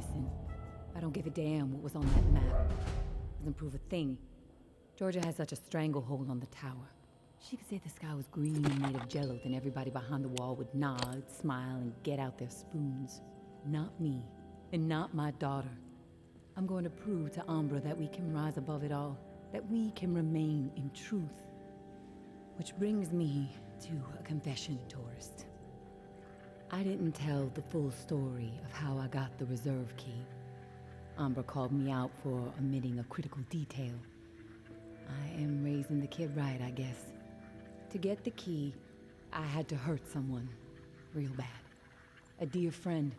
missing. I don't give a damn what was on that map. Doesn't prove a thing. Georgia has such a stranglehold on the tower. She could say the sky was green and made of jello, then everybody behind the wall would nod, smile, and get out their spoons. Not me, and not my daughter. I'm going to prove to Umbra that we can rise above it all, that we can remain in truth. Which brings me to a confession, tourist. I didn't tell the full story of how I got the reserve key. Umbra called me out for omitting a critical detail. I am raising the kid right, I guess. To get the key, I had to hurt someone. Real bad. A dear friend.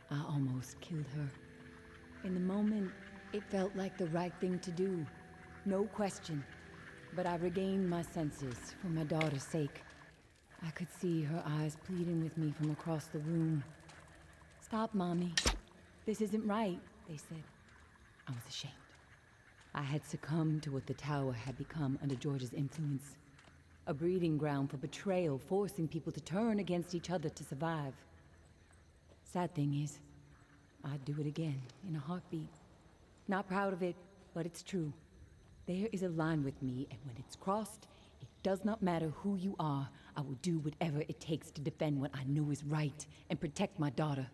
I almost killed her. In the moment, it felt like the right thing to do. No question. But I regained my senses for my daughter's sake. I could see her eyes pleading with me from across the room. "Stop, Mommy. This isn't right," they said. I was ashamed. I had succumbed to what the tower had become under George's influence. A breeding ground for betrayal, forcing people to turn against each other to survive. Sad thing is, I'd do it again, in a heartbeat. Not proud of it, but it's true. There is a line with me, and when it's crossed, it does not matter who you are. I will do whatever it takes to defend what I know is right and protect my daughter.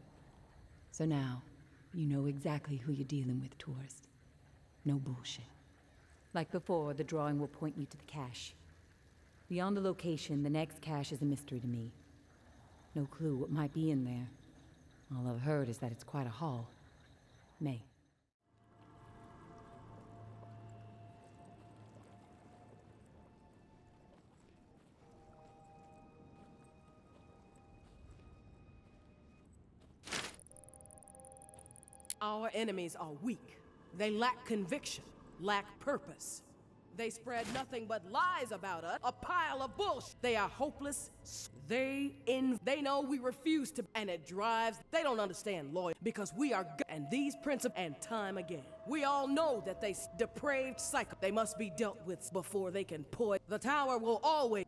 So now, you know exactly who you're dealing with, tourist. No bullshit. Like before, the drawing will point you to the cache. Beyond the location, the next cache is a mystery to me. No clue what might be in there. All I've heard is that it's quite a haul. May. Our enemies are weak. They lack conviction, lack purpose. They spread nothing but lies about us, a pile of bullshit. They are hopeless. They know we refuse to, and it drives. They don't understand loyalty because we are and these principles and time again. We all know that they depraved cycle. They must be dealt with before they can poison. The tower will always.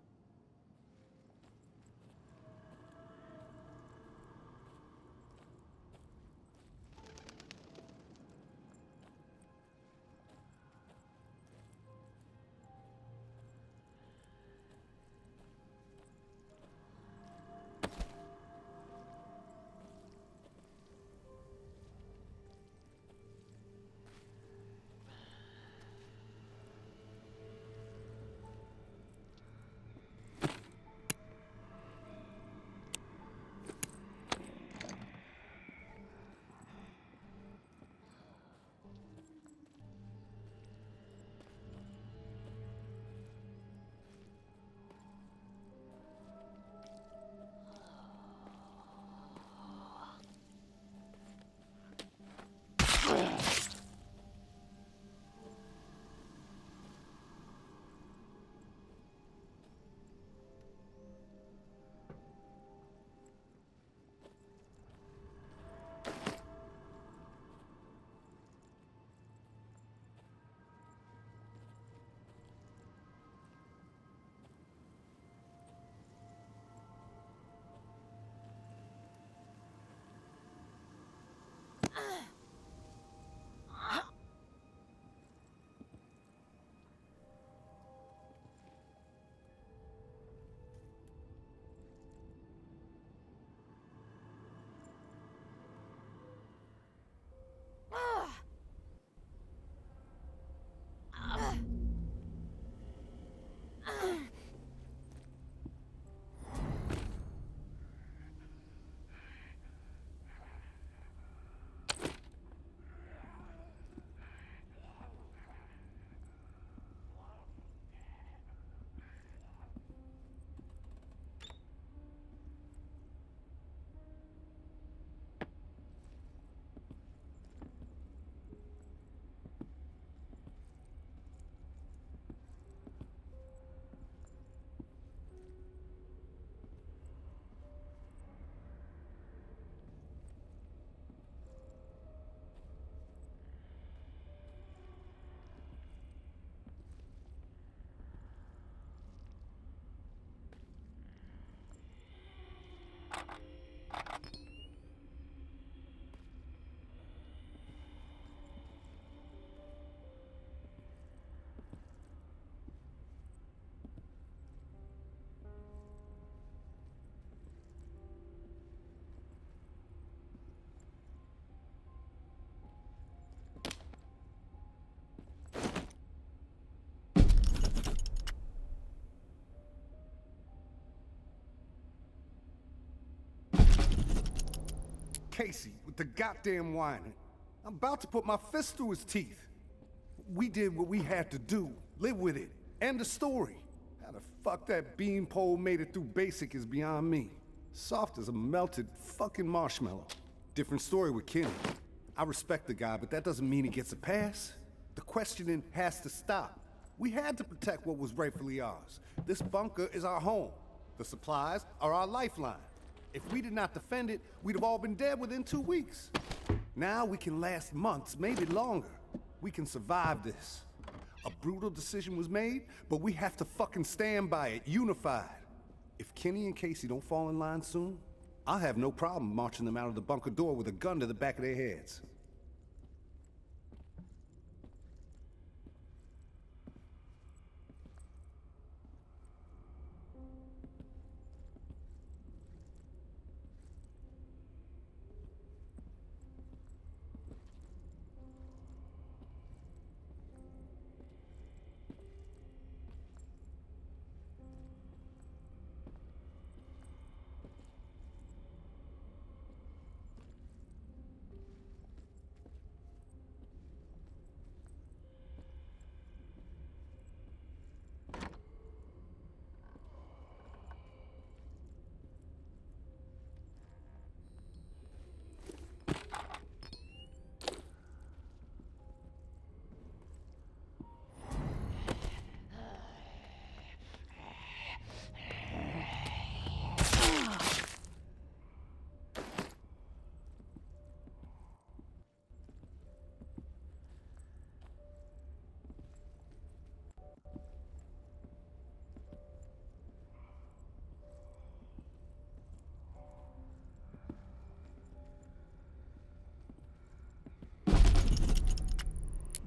Casey with the goddamn whining. I'm about to put my fist through his teeth. We did what we had to do. Live with it. End the story. How the fuck that beanpole made it through basic is beyond me. Soft as a melted fucking marshmallow. Different story with Kenny. I respect the guy, but that doesn't mean he gets a pass. The questioning has to stop. We had to protect what was rightfully ours. This bunker is our home. The supplies are our lifeline. If we did not defend it, we'd have all been dead within 2 weeks. Now we can last months, maybe longer. We can survive this. A brutal decision was made, but we have to fucking stand by it, unified. If Kenny and Casey don't fall in line soon, I'll have no problem marching them out of the bunker door with a gun to the back of their heads.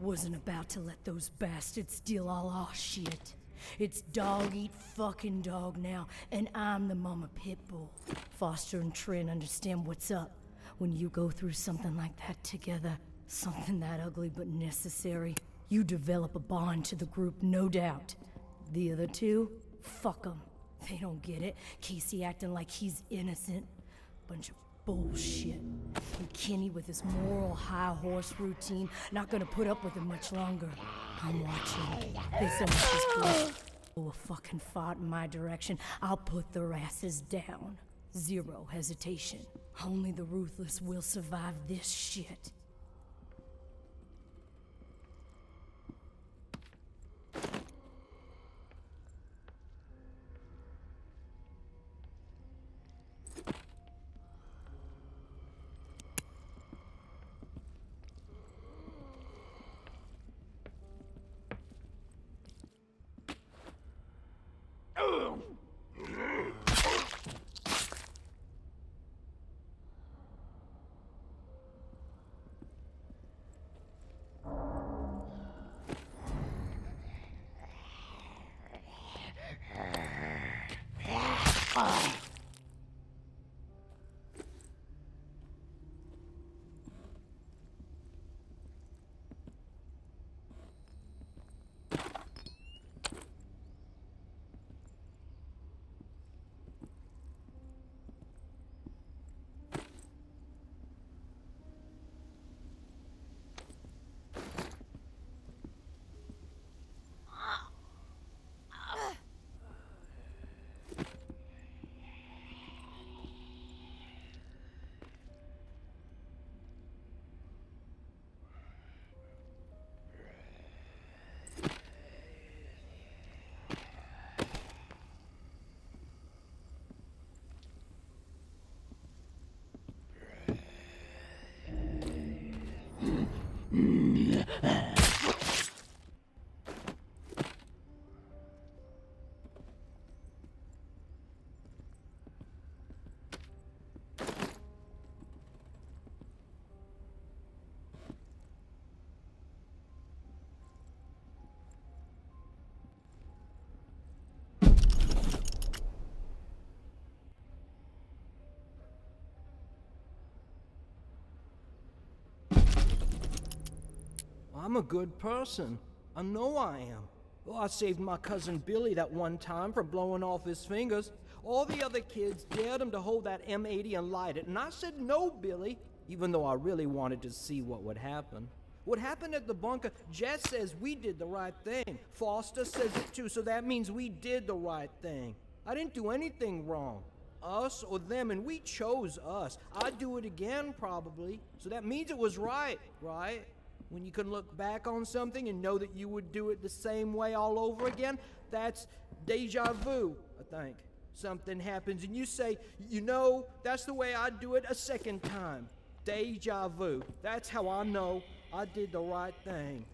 Wasn't about to let those bastards steal all our shit. It's dog eat fucking dog now, and I'm the mama pit bull. Foster and Trent understand what's up when you go through something like that together. Something that ugly but necessary. You develop a bond to the group, no doubt. The other two? Fuck them. They don't get it. Casey acting like he's innocent. Bunch of bullshit. And Kenny with his moral high horse routine, not gonna put up with it much longer. I'm watching. They so much as blow a fucking fart in my direction, I'll put their asses down. Zero hesitation. Only the ruthless will survive this shit. I'm a good person. I know I am. Well, I saved my cousin Billy that one time from blowing off his fingers. All the other kids dared him to hold that M80 and light it, and I said no, Billy, even though I really wanted to see what would happen. What happened at the bunker, Jess says we did the right thing. Foster says it too, so that means we did the right thing. I didn't do anything wrong. Us or them, and we chose us. I'd do it again, probably. So that means it was right, right? When you can look back on something and know that you would do it the same way all over again, that's deja vu, I think. Something happens and you say, you know, that's the way I'd do it a second time. Deja vu. That's how I know I did the right thing.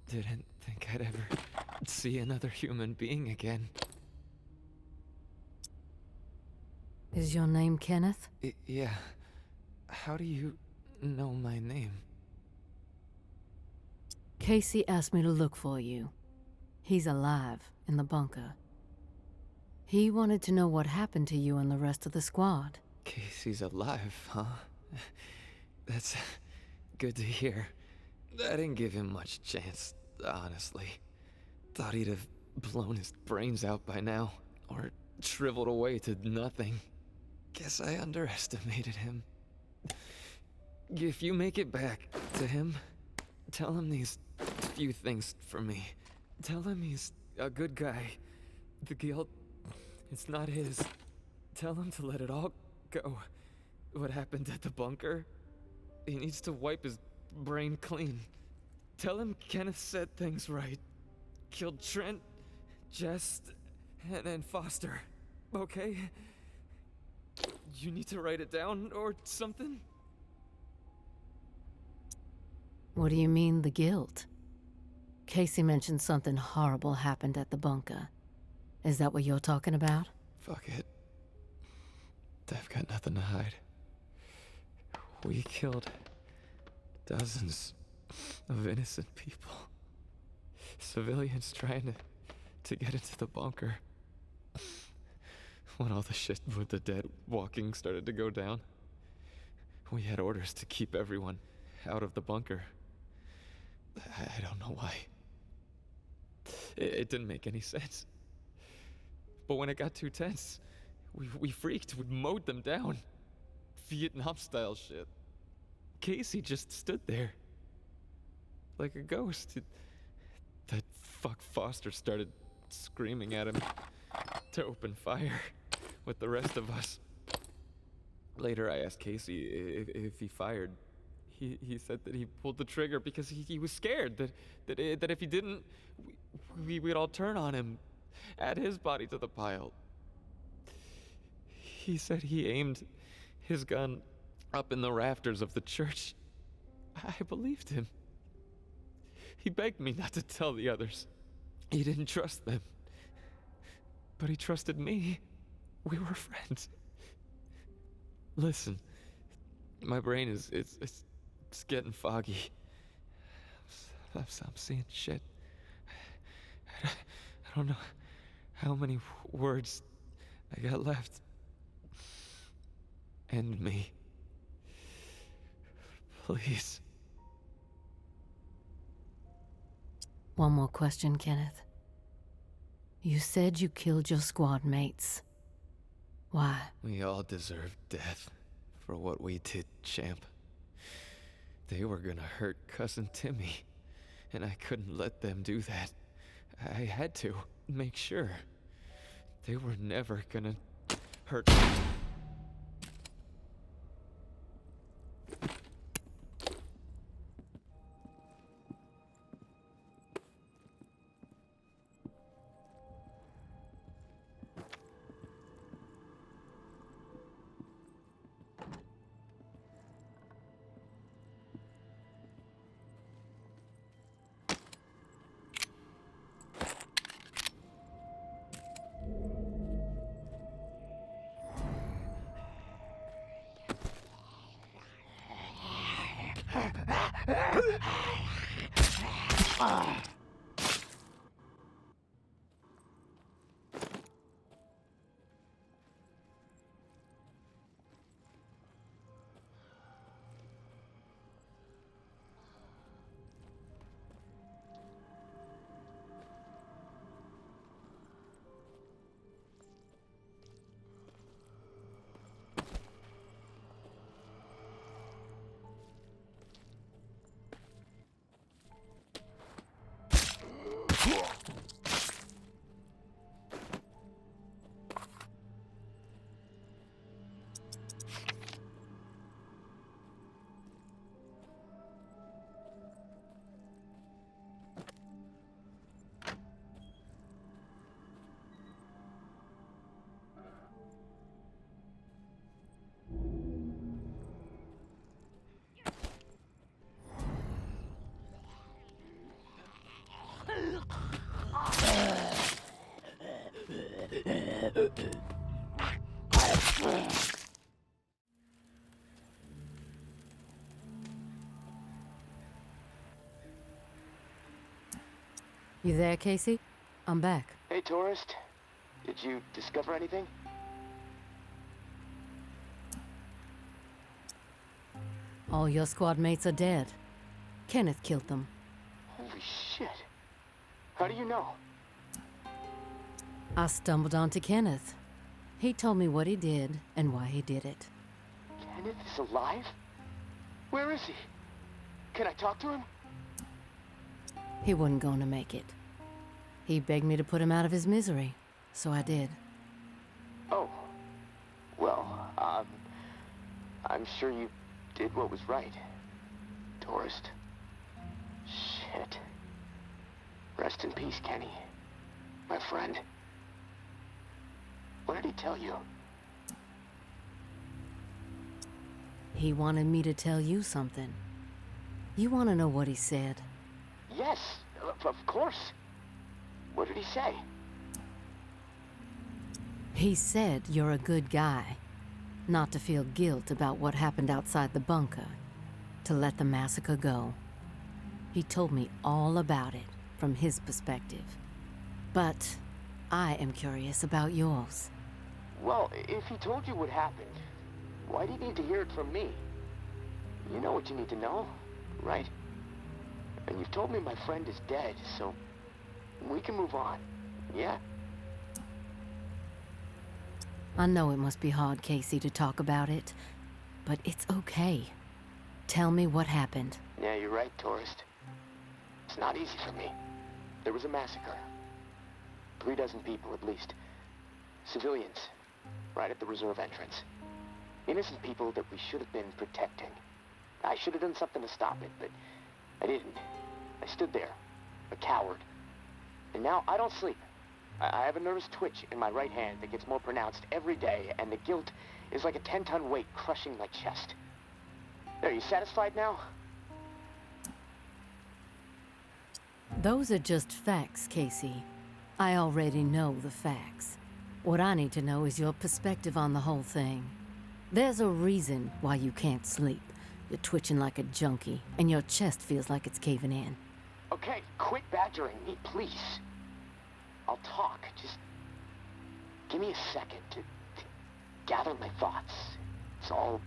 Didn't think I'd ever see another human being again. Is your name Kenneth? Yeah. How do you know my name? Casey asked me to look for you. He's alive in the bunker. He wanted to know what happened to you and the rest of the squad. Casey's alive, huh? That's good to hear. I didn't give him much chance, honestly. Thought he'd have blown his brains out by now, or shriveled away to nothing. Guess I underestimated him. If you make it back to him, tell him these few things for me. Tell him he's a good guy. The guilt, it's not his. Tell him to let it all go. What happened at the bunker? He needs to wipe his brain clean. Tell him Kenneth said things right. Killed Trent, Jess, and Foster. Okay? You need to write it down or something? What do you mean, the guilt? Casey mentioned something horrible happened at the bunker. Is that what you're talking about? Fuck it. I've got nothing to hide. We killed dozens of innocent people. Civilians trying to get into the bunker. When all the shit with the dead walking started to go down, we had orders to keep everyone out of the bunker. I don't know why. It didn't make any sense. But when it got too tense, we freaked. We mowed them down. Vietnam-style shit. Casey just stood there. Like a ghost. That fuck Foster started screaming at him to open fire with the rest of us. Later I asked Casey if he fired. He said that he pulled the trigger because he was scared that if he didn't, we'd all turn on him, add his body to the pile. He said he aimed his gun up in the rafters of the church. I believed him. He begged me not to tell the others. He didn't trust them. But he trusted me. We were friends. Listen, my brain is getting foggy. I'm seeing shit. I don't know how many words I got left. End me. Please. One more question, Kenneth. You said you killed your squad mates. Why? We all deserve death for what we did, champ. They were gonna hurt Cousin Timmy, and I couldn't let them do that. I had to make sure. They were never gonna hurt me. You there, Casey? I'm back. Hey, tourist. Did you discover anything? All your squad mates are dead. Kenneth killed them. Holy shit. How do you know? I stumbled onto Kenneth. He told me what he did and why he did it. Kenneth is alive? Where is he? Can I talk to him? He wasn't going to make it. He begged me to put him out of his misery, so I did. Oh. Well, I'm sure you did what was right, tourist. Shit. Rest in peace, Kenny. My friend. What did he tell you? He wanted me to tell you something. You want to know what he said? Yes, of course. What did he say? He said you're a good guy. Not to feel guilt about what happened outside the bunker. To let the massacre go. He told me all about it, from his perspective. But I am curious about yours. Well, if he told you what happened, why do you need to hear it from me? You know what you need to know, right? And you've told me my friend is dead, so we can move on. Yeah? I know it must be hard, Casey, to talk about it, but it's okay. Tell me what happened. Yeah, you're right, tourist. It's not easy for me. There was a massacre. 3 dozen people at least. Civilians. Right at the reserve entrance. Innocent people that we should have been protecting. I should have done something to stop it, but I didn't. I stood there, a coward. And now I don't sleep. I have a nervous twitch in my right hand that gets more pronounced every day, and the guilt is like a 10-ton weight crushing my chest. Are you satisfied now? Those are just facts, Casey. I already know the facts. What I need to know is your perspective on the whole thing. There's a reason why you can't sleep. You're twitching like a junkie, and your chest feels like it's caving in. Okay, quit badgering me, please. I'll talk. Just give me a second to gather my thoughts. It's all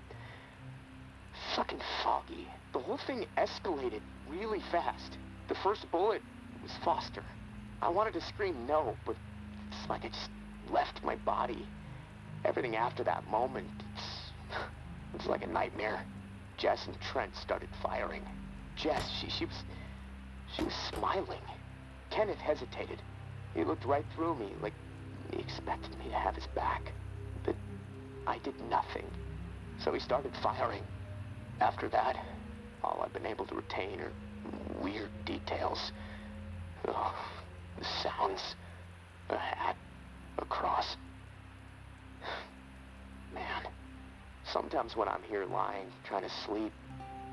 fucking foggy. The whole thing escalated really fast. The first bullet was Foster. I wanted to scream no, but it's like it just left my body. Everything after that moment, it's like a nightmare. Jess and Trent started firing. Jess, she was smiling. Kenneth hesitated. He looked right through me, like he expected me to have his back. But I did nothing. So he started firing. After that, all I've been able to retain are weird details. Oh, the sounds, a hat, a cross. Man, sometimes when I'm here lying, trying to sleep,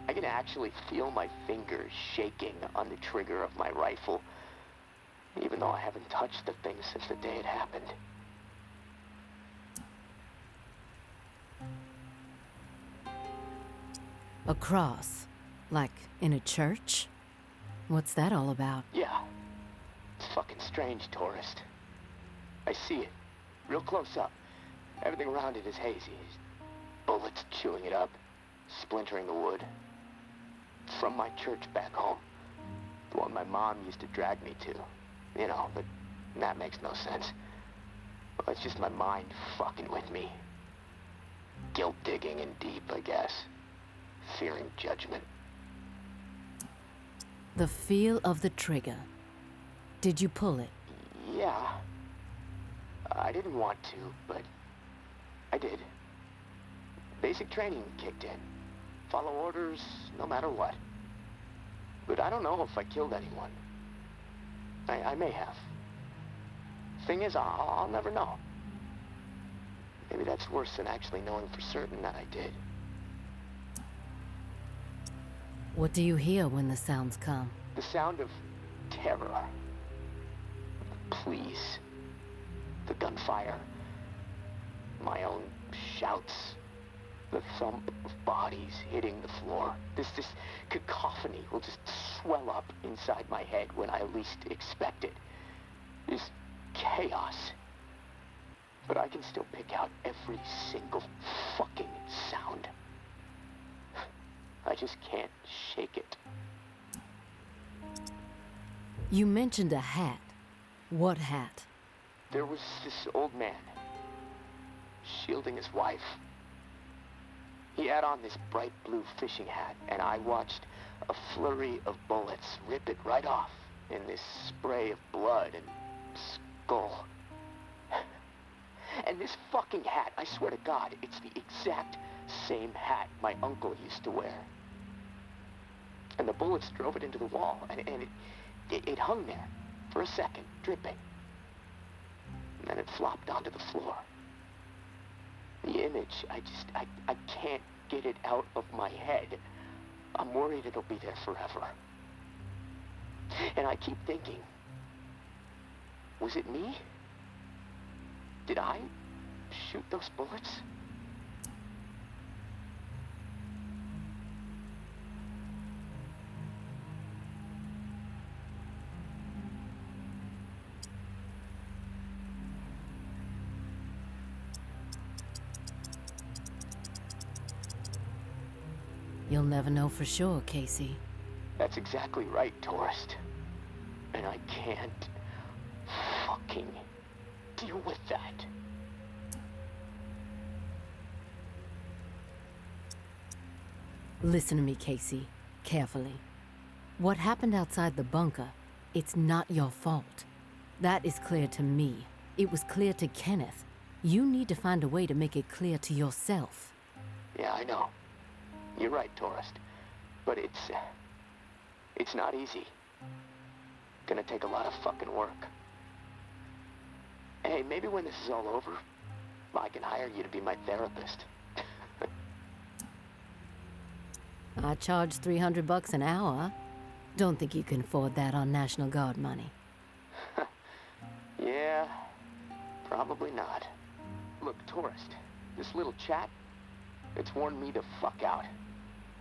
I can actually feel my fingers shaking on the trigger of my rifle, even though I haven't touched the thing since the day it happened. A cross? Like in a church? What's that all about? Yeah. It's fucking strange, tourist. I see it. Real close up. Everything around it is hazy. Bullets chewing it up. Splintering the wood. It's from my church back home. The one my mom used to drag me to. You know, but that makes no sense. Well, it's just my mind fucking with me. Guilt digging in deep, I guess. Fearing judgment. The feel of the trigger. Did you pull it? Yeah. I didn't want to, but I did. Basic training kicked in. Follow orders, no matter what. But I don't know if I killed anyone. I may have. Thing is, I'll never know. Maybe that's worse than actually knowing for certain that I did. What do you hear when the sounds come? The sound of terror. Please. The gunfire. My own shouts. The thump of bodies hitting the floor. This cacophony will just swell up inside my head when I least expect it. This chaos. But I can still pick out every single fucking sound. I just can't shake it. You mentioned a hat. What hat? There was this old man, shielding his wife. He had on this bright blue fishing hat, and I watched a flurry of bullets rip it right off in this spray of blood and skull. And this fucking hat, I swear to God, it's the exact same hat my uncle used to wear. And the bullets drove it into the wall, and it hung there for a second, dripping. And then it flopped onto the floor. The image, I can't get it out of my head. I'm worried it'll be there forever. And I keep thinking, was it me? Did I shoot those bullets? You'll never know for sure, Casey. That's exactly right, tourist. And I can't fucking deal with that. Listen to me, Casey, carefully. What happened outside the bunker, it's not your fault. That is clear to me. It was clear to Kenneth. You need to find a way to make it clear to yourself. Yeah, I know. You're right, tourist. But it's not easy. Gonna take a lot of fucking work. Hey, maybe when this is all over, I can hire you to be my therapist. I charge $300 an hour. Don't think you can afford that on National Guard money. Yeah, probably not. Look, tourist, this little chat, it's worn me the fuck out.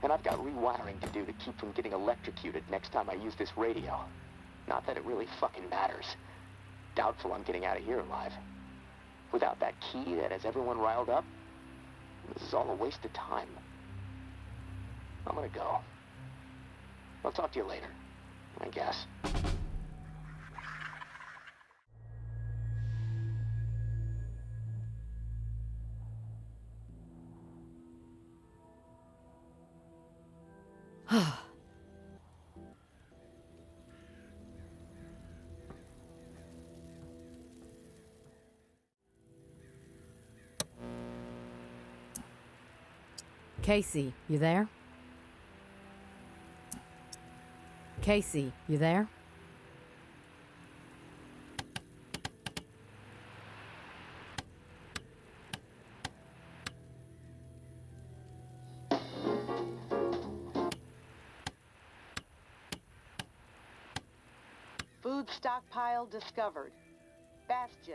And I've got rewiring to do to keep from getting electrocuted next time I use this radio. Not that it really fucking matters. Doubtful I'm getting out of here alive. Without that key that has everyone riled up, this is all a waste of time. I'm gonna go. I'll talk to you later, I guess. Casey, you there? Casey, you there? Food stockpile discovered. Bastion,